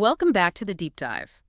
Welcome back to the deep dive.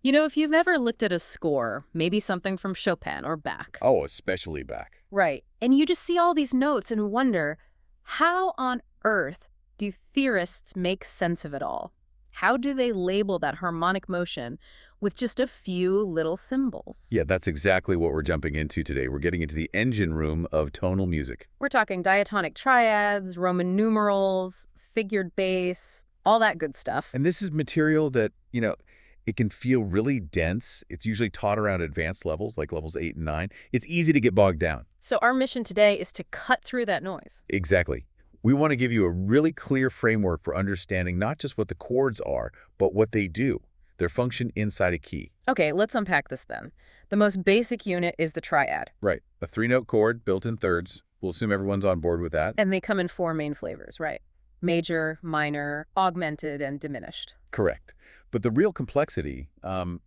You know, if you've ever looked at a score, maybe something from Chopin or Bach. Oh, especially back. Right. And you just see all these notes and wonder, how on earth do theorists make sense of it all? How do they label that harmonic motion with just a few little symbols? Yeah, that's exactly what we're jumping into today. We're getting into the engine room of tonal music. We're talking diatonic triads, Roman numerals, figured bass, all that good stuff. And this is material that, it can feel really dense. It's usually taught around advanced levels, like levels 8 and 9. It's easy to get bogged down. So our mission today is to cut through that noise. Exactly. We want to give you a really clear framework for understanding not just what the chords are, but what they do, their function inside a key. Okay, let's unpack this then. The most basic unit is the triad. Right. A 3-note chord built in thirds. We'll assume everyone's on board with that. And they come in 4 main flavors, right? Major, minor, augmented, and diminished. Correct. But the real complexity,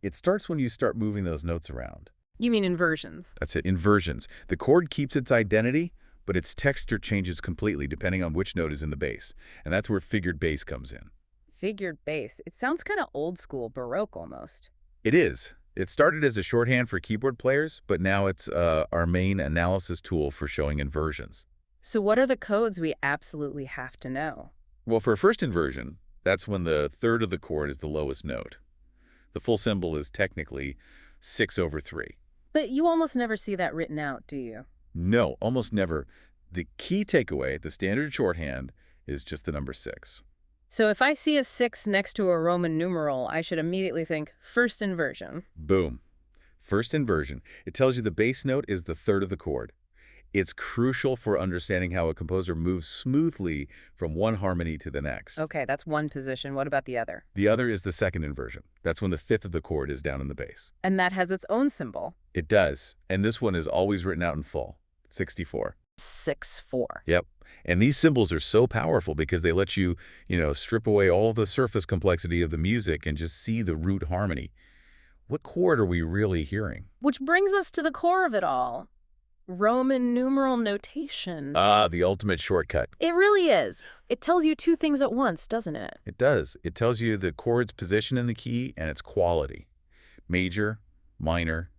it starts when you start moving those notes around. You mean inversions? That's it, inversions. The chord keeps its identity, but its texture changes completely depending on which note is in the bass. And that's where figured bass comes in. Figured bass. It sounds kind of old school, Baroque almost. It is. It started as a shorthand for keyboard players, but now it's our main analysis tool for showing inversions. So what are the codes we absolutely have to know? Well, for a first inversion, that's when the third of the chord is the lowest note. The full symbol is technically 6/3. But you almost never see that written out, do you? No, almost never. The key takeaway, the standard shorthand, is just the number 6. So if I see a 6 next to a Roman numeral, I should immediately think first inversion. Boom. First inversion. It tells you the bass note is the third of the chord. It's crucial for understanding how a composer moves smoothly from one harmony to the next. Okay, that's one position. What about the other? The other is the second inversion. That's when the fifth of the chord is down in the bass. And that has its own symbol. It does. And this one is always written out in full. 64. 6/4. Yep. And these symbols are so powerful because they let you, strip away all the surface complexity of the music and just see the root harmony. What chord are we really hearing? Which brings us to the core of it all. Roman numeral notation. Ah, the ultimate shortcut. It really is. It tells you 2 things at once, doesn't it? It does. It tells you the chord's position in the key and its quality. Major, minor,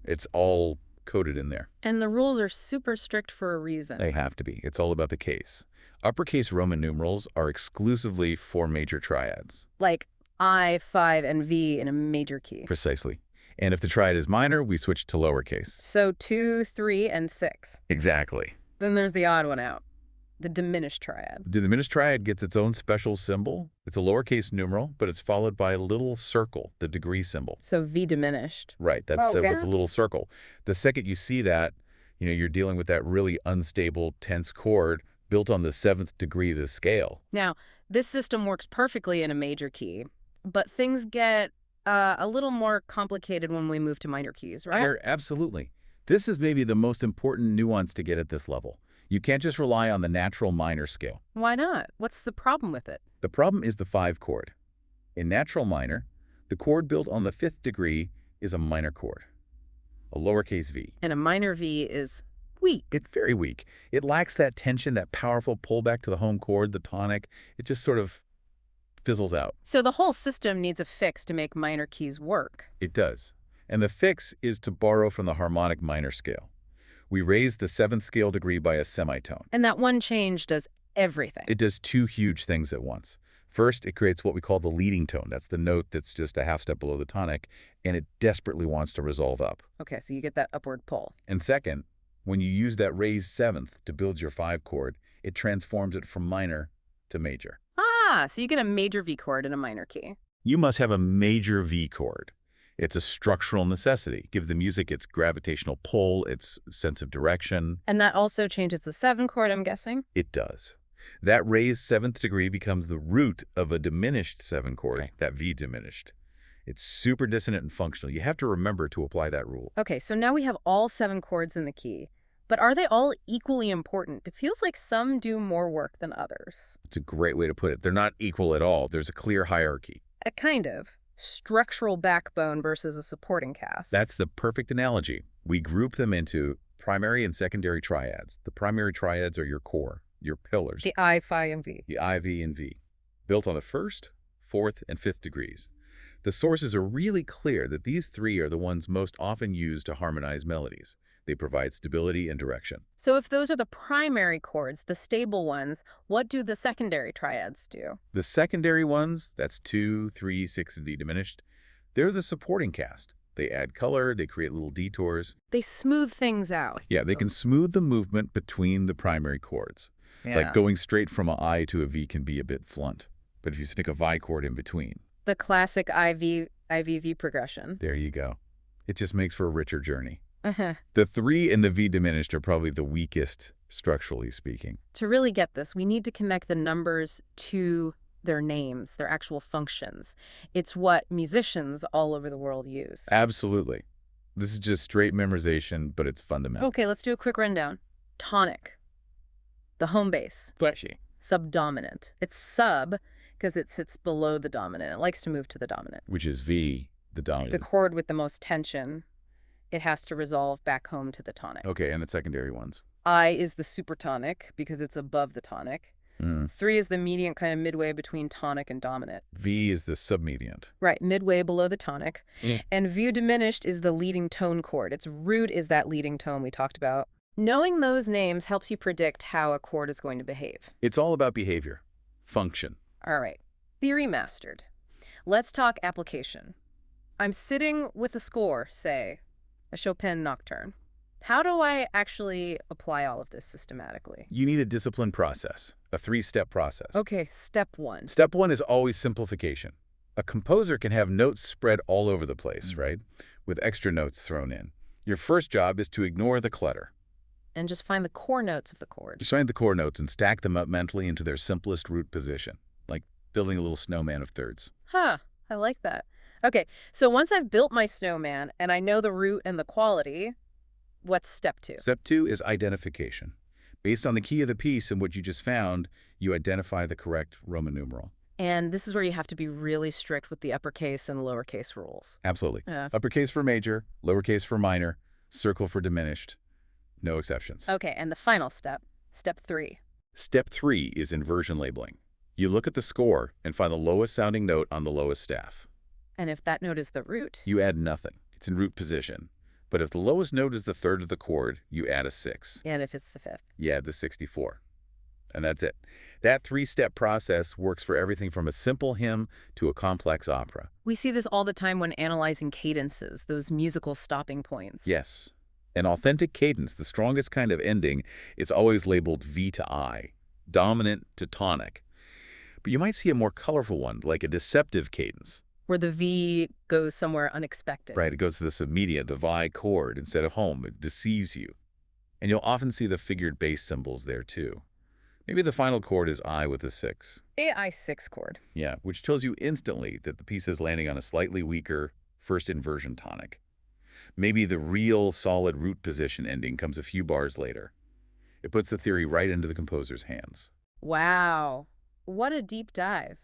it's all coded in there. And the rules are super strict for a reason. They have to be. It's all about the case. Uppercase Roman numerals are exclusively for major triads. Like I, 5, and V in a major key. Precisely. And if the triad is minor, we switch to lowercase. So 2, 3, and 6. Exactly. Then there's the odd one out. The diminished triad. The diminished triad gets its own special symbol. It's a lowercase numeral, but it's followed by a little circle, the degree symbol. So V diminished. Right, that's with a little circle. The second you see that, you're dealing with that really unstable, tense chord built on the 7th degree of the scale. Now, this system works perfectly in a major key, but things get a little more complicated when we move to minor keys, right? Sure, absolutely. This is maybe the most important nuance to get at this level. You can't just rely on the natural minor scale. Why not? What's the problem with it? The problem is the 5 chord. In natural minor, the chord built on the 5th degree is a minor chord, a lowercase v. And a minor V is weak. It's very weak. It lacks that tension, that powerful pullback to the home chord, the tonic. It just sort of fizzles out. So the whole system needs a fix to make minor keys work. It does. And the fix is to borrow from the harmonic minor scale. We raise the 7th scale degree by a semitone. And that one change does everything. It does 2 huge things at once. First, it creates what we call the leading tone. That's the note that's just a half step below the tonic, and it desperately wants to resolve up. Okay, so you get that upward pull. And second, when you use that raised 7th to build your 5 chord, it transforms it from minor to major. Ah, so you get a major V chord in a minor key. You must have a major V chord. It's a structural necessity. Give the music its gravitational pull, its sense of direction. And that also changes the 7 chord, I'm guessing? It does. That raised 7th degree becomes the root of a diminished 7 chord, Okay. that V diminished. It's super dissonant and functional. You have to remember to apply that rule. Okay, so now we have all 7 chords in the key. But are they all equally important? It feels like some do more work than others. It's a great way to put it. They're not equal at all. There's a clear hierarchy. A kind of structural backbone versus a supporting cast. That's the perfect analogy. We group them into primary and secondary triads. The primary triads are your core, your pillars. the I, Phi, and V. The I, V, and V. Built on the 1st, fourth, and fifth degrees. The sources are really clear that these three are the ones most often used to harmonize melodies. They provide stability and direction. So if those are the primary chords, the stable ones, what do the secondary triads do? The secondary ones, that's 2, 3, 6, and D diminished, they're the supporting cast. They add color, they create little detours. They smooth things out. Yeah, they can smooth the movement between the primary chords. Yeah. Like going straight from an I to a V can be a bit blunt. But if you stick a Vi chord in between, The classic IVV progression. there you go. It just makes for a richer journey. Uh-huh. The 3 and the V diminished are probably the weakest, structurally speaking. To really get this, we need to connect the numbers to their names, their actual functions. It's what musicians all over the world use. Absolutely. This is just straight memorization, but it's fundamental. Okay, let's do a quick rundown. Tonic, the home bass. Fleshy. Subdominant. It's sub because it sits below the dominant. It likes to move to the dominant. Which is V, the The dominant. chord with the most tension, it has to resolve back home to the tonic. Okay, and the secondary ones. I is the supertonic because it's above the tonic. 3 is the mediant, kind of midway between tonic and dominant. V is the submediant. Right, midway below the tonic. And V diminished is the leading tone chord. Its root is that leading tone we talked about. Knowing those names helps you predict how a chord is going to behave. It's all about behavior, function. All right, theory mastered. Let's talk application. I'm sitting with a score, say, a Chopin nocturne. How do I actually apply all of this systematically? You need a disciplined process, a 3-step process. Okay, step 1. Step 1 is always simplification. A composer can have notes spread all over the place, right? With extra notes thrown in. Your first job is to ignore the clutter. And just find the core notes of the chord. Just find the core notes and stack them up mentally into their simplest root position, like building a little snowman of thirds. Huh, I like that. Okay, so once I've built my snowman and I know the root and the quality, what's step 2? Step 2 is identification. Based on the key of the piece and what you just found, you identify the correct Roman numeral. And this is where you have to be really strict with the uppercase and lowercase rules. Absolutely. Yeah. Uppercase for major, lowercase for minor, circle for diminished. No exceptions. Okay, and the final step, step 3. Step 3 is inversion labeling. You look at the score and find the lowest sounding note on the lowest staff. And if that note is the root, You add nothing. It's in root position. But if the lowest note is the third of the chord, you add a 6. and if it's the 5th. You add the 64. And that's it. That 3-step process works for everything from a simple hymn to a complex opera. We see this all the time when analyzing cadences, those musical stopping points. Yes. An authentic cadence, the strongest kind of ending, is always labeled V to I, dominant to tonic. But you might see a more colorful one, like a deceptive cadence. Where the V goes somewhere unexpected. Right, it goes to the submediant, the Vi chord, instead of home. It deceives you. And you'll often see the figured bass symbols there too. Maybe the final chord is I with a 6. AI6 chord. Yeah, which tells you instantly that the piece is landing on a slightly weaker first inversion tonic. Maybe the real solid root position ending comes a few bars later. It puts the theory right into the composer's hands. Wow, what a deep dive.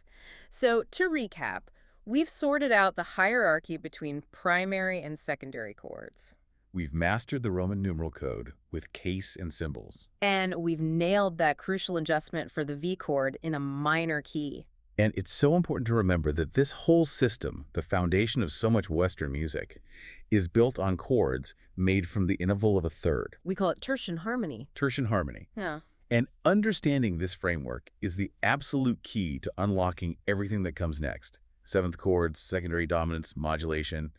So to recap, we've sorted out the hierarchy between primary and secondary chords. We've mastered the Roman numeral code with case and symbols. And we've nailed that crucial adjustment for the V chord in a minor key. And it's so important to remember that this whole system, the foundation of so much Western music, is built on chords made from the interval of a third. We call it tertian harmony. Tertian harmony. Yeah. And understanding this framework is the absolute key to unlocking everything that comes next. Seventh chords, secondary dominance, modulation.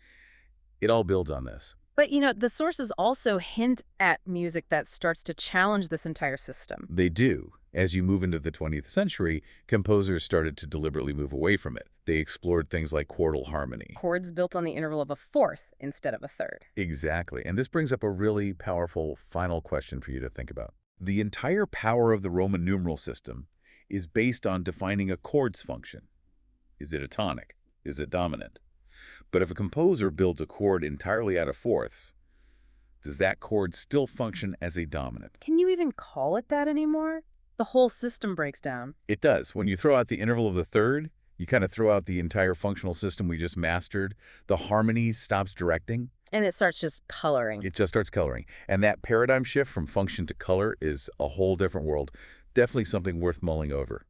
It all builds on this. But, you know, the sources also hint at music that starts to challenge this entire system. They do. As you move into the 20th century, composers started to deliberately move away from it. They explored things like chordal harmony. Chords built on the interval of a fourth instead of a third. Exactly. And this brings up a really powerful final question for you to think about. The entire power of the Roman numeral system is based on defining a chord's function. Is it a tonic? Is it dominant? But if a composer builds a chord entirely out of fourths, does that chord still function as a dominant? Can you even call it that anymore? The whole system breaks down. It does. When you throw out the interval of the third, you kind of throw out the entire functional system we just mastered. The harmony stops directing. And it starts just coloring. It just starts coloring. And that paradigm shift from function to color is a whole different world. Definitely something worth mulling over.